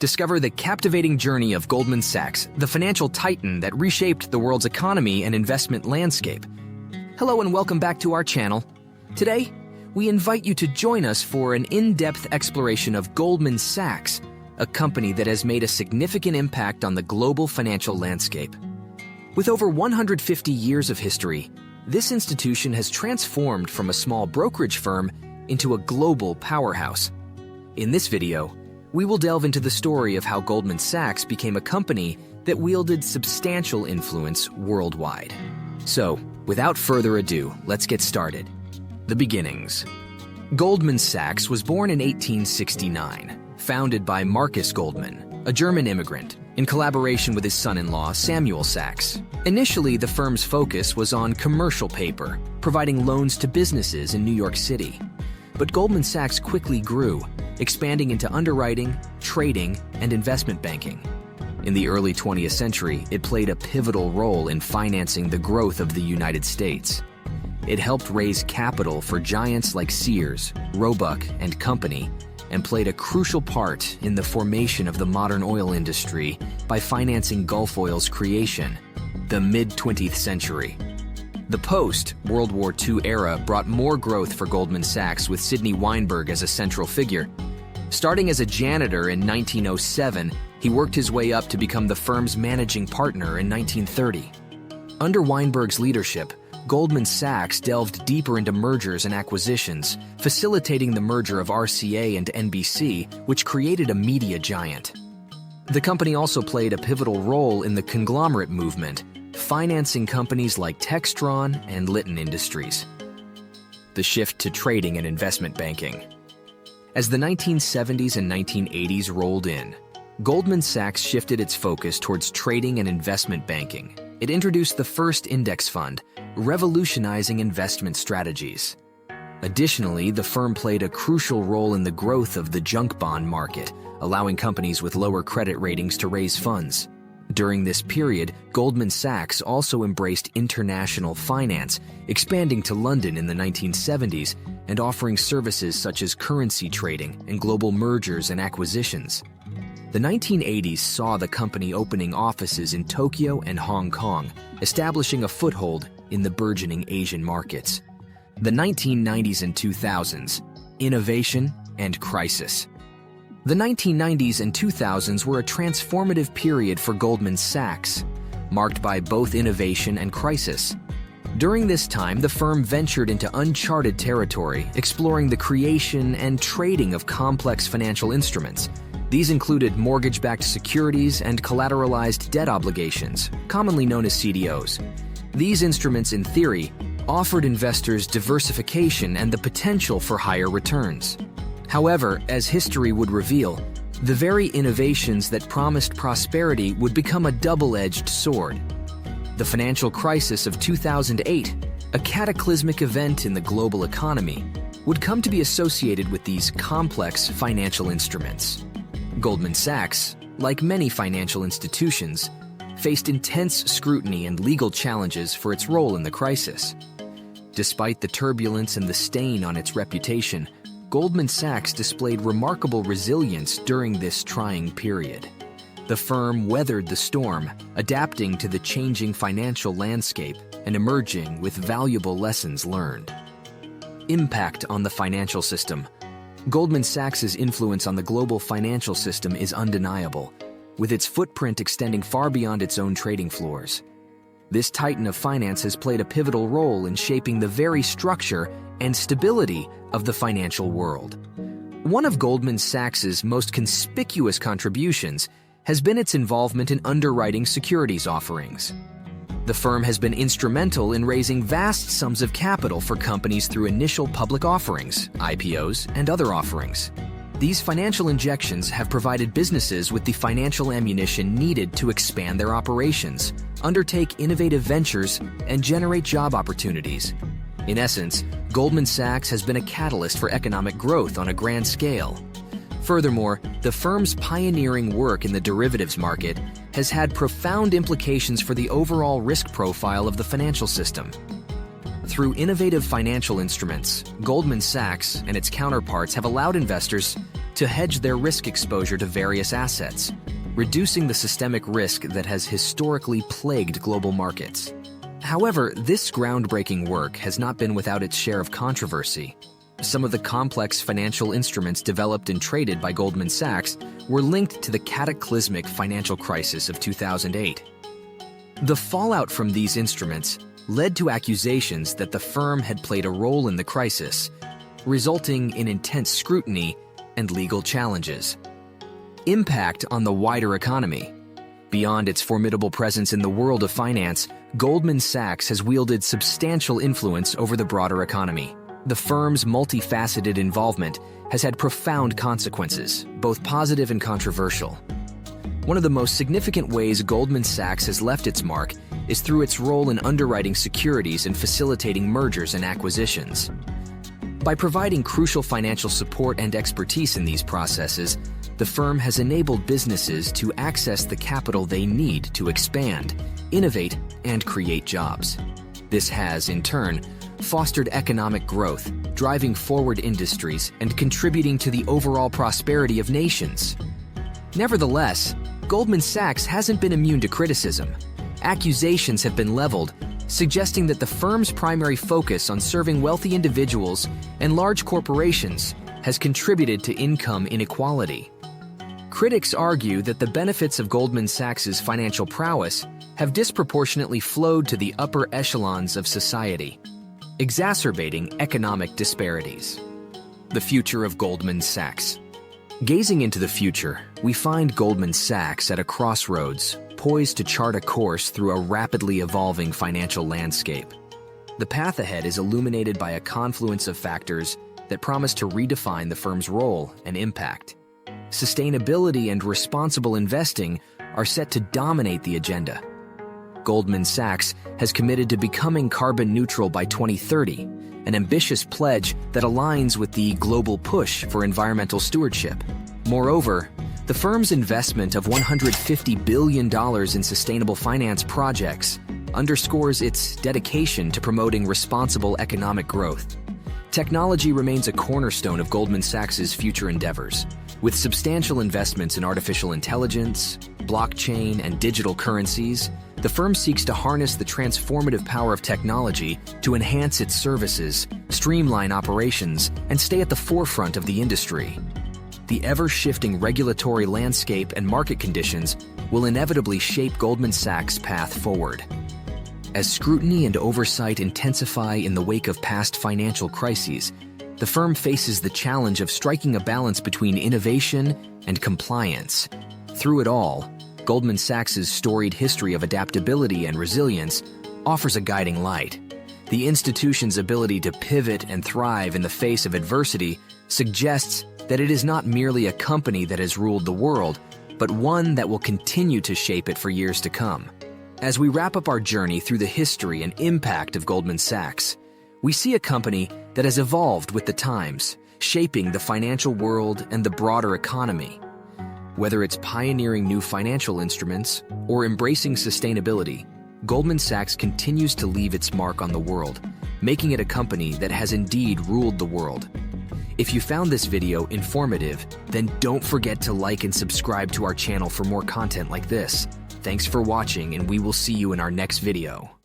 Discover the captivating journey of Goldman Sachs, the financial titan that reshaped the world's economy and investment landscape. Hello and welcome back to our channel. Today, we invite you to join us for an in-depth exploration of Goldman Sachs, a company that has made a significant impact on the global financial landscape. With over 150 years of history, this institution has transformed from a small brokerage firm into a global powerhouse. In this video, we will delve into the story of how Goldman Sachs became a company that wielded substantial influence worldwide. So, without further ado, let's get started. The beginnings. Goldman Sachs was born in 1869, founded by Marcus Goldman, a German immigrant, in collaboration with his son-in-law, Samuel Sachs. Initially, the firm's focus was on commercial paper, providing loans to businesses in New York City. But Goldman Sachs quickly grew, expanding into underwriting, trading, and investment banking. In the early 20th century, it played a pivotal role in financing the growth of the United States. It helped raise capital for giants like Sears, Roebuck and Company, and played a crucial part in the formation of the modern oil industry by financing Gulf Oil's creation, the mid-20th century. The post-World War II era brought more growth for Goldman Sachs with Sidney Weinberg as a central figure. Starting as a janitor in 1907, he worked his way up to become the firm's managing partner in 1930. Under Weinberg's leadership, Goldman Sachs delved deeper into mergers and acquisitions, facilitating the merger of RCA and NBC, which created a media giant. The company also played a pivotal role in the conglomerate movement, financing companies like Textron and Litton Industries. The shift to trading and investment banking. As the 1970s and 1980s rolled in, Goldman Sachs shifted its focus towards trading and investment banking. It introduced the first index fund, revolutionizing investment strategies. Additionally, the firm played a crucial role in the growth of the junk bond market, allowing companies with lower credit ratings to raise funds. During this period, Goldman Sachs also embraced international finance, expanding to London in the 1970s and offering services such as currency trading and global mergers and acquisitions. The 1980s saw the company opening offices in Tokyo and Hong Kong, establishing a foothold in the burgeoning Asian markets. The 1990s and 2000s, innovation and crisis. The 1990s and 2000s were a transformative period for Goldman Sachs, marked by both innovation and crisis. During this time, the firm ventured into uncharted territory, exploring the creation and trading of complex financial instruments. These included mortgage-backed securities and collateralized debt obligations, commonly known as CDOs. These instruments, in theory, offered investors diversification and the potential for higher returns. However, as history would reveal, the very innovations that promised prosperity would become a double-edged sword. The financial crisis of 2008, a cataclysmic event in the global economy, would come to be associated with these complex financial instruments. Goldman Sachs, like many financial institutions, faced intense scrutiny and legal challenges for its role in the crisis. Despite the turbulence and the stain on its reputation, Goldman Sachs displayed remarkable resilience during this trying period. The firm weathered the storm, adapting to the changing financial landscape and emerging with valuable lessons learned. Impact on the financial system. Goldman Sachs's influence on the global financial system is undeniable, with its footprint extending far beyond its own trading floors. This titan of finance has played a pivotal role in shaping the very structure and stability of the financial world. One of Goldman Sachs's most conspicuous contributions has been its involvement in underwriting securities offerings. The firm has been instrumental in raising vast sums of capital for companies through initial public offerings, IPOs, and other offerings. These financial injections have provided businesses with the financial ammunition needed to expand their operations, undertake innovative ventures, and generate job opportunities. In essence, Goldman Sachs has been a catalyst for economic growth on a grand scale. Furthermore, the firm's pioneering work in the derivatives market has had profound implications for the overall risk profile of the financial system. Through innovative financial instruments, Goldman Sachs and its counterparts have allowed investors to hedge their risk exposure to various assets, reducing the systemic risk that has historically plagued global markets. However, this groundbreaking work has not been without its share of controversy. Some of the complex financial instruments developed and traded by Goldman Sachs were linked to the cataclysmic financial crisis of 2008. The fallout from these instruments led to accusations that the firm had played a role in the crisis, resulting in intense scrutiny and legal challenges. Impact on the wider economy. Beyond its formidable presence in the world of finance, Goldman Sachs has wielded substantial influence over the broader economy. The firm's multifaceted involvement has had profound consequences, both positive and controversial. One of the most significant ways Goldman Sachs has left its mark is through its role in underwriting securities and facilitating mergers and acquisitions. By providing crucial financial support and expertise in these processes, the firm has enabled businesses to access the capital they need to expand, innovate, and create jobs. This has, in turn, fostered economic growth, driving forward industries and contributing to the overall prosperity of nations. Nevertheless, Goldman Sachs hasn't been immune to criticism. Accusations have been leveled, suggesting that the firm's primary focus on serving wealthy individuals and large corporations has contributed to income inequality. Critics argue that the benefits of Goldman Sachs's financial prowess have disproportionately flowed to the upper echelons of society, exacerbating economic disparities. The future of Goldman Sachs. Gazing into the future, we find Goldman Sachs at a crossroads, poised to chart a course through a rapidly evolving financial landscape. The path ahead is illuminated by a confluence of factors that promise to redefine the firm's role and impact. Sustainability and responsible investing are set to dominate the agenda. Goldman Sachs has committed to becoming carbon neutral by 2030, an ambitious pledge that aligns with the global push for environmental stewardship. Moreover, the firm's investment of $150 billion in sustainable finance projects underscores its dedication to promoting responsible economic growth. Technology remains a cornerstone of Goldman Sachs's future endeavors. With substantial investments in artificial intelligence, blockchain, and digital currencies, the firm seeks to harness the transformative power of technology to enhance its services, streamline operations, and stay at the forefront of the industry. The ever-shifting regulatory landscape and market conditions will inevitably shape Goldman Sachs' path forward. As scrutiny and oversight intensify in the wake of past financial crises, the firm faces the challenge of striking a balance between innovation and compliance. Through it all, Goldman Sachs's storied history of adaptability and resilience offers a guiding light. The institution's ability to pivot and thrive in the face of adversity suggests that it is not merely a company that has ruled the world, but one that will continue to shape it for years to come. As we wrap up our journey through the history and impact of Goldman Sachs, we see a company that has evolved with the times, shaping the financial world and the broader economy. Whether it's pioneering new financial instruments or embracing sustainability, Goldman Sachs continues to leave its mark on the world, making it a company that has indeed ruled the world. If you found this video informative, then don't forget to like and subscribe to our channel for more content like this. Thanks for watching, and we will see you in our next video.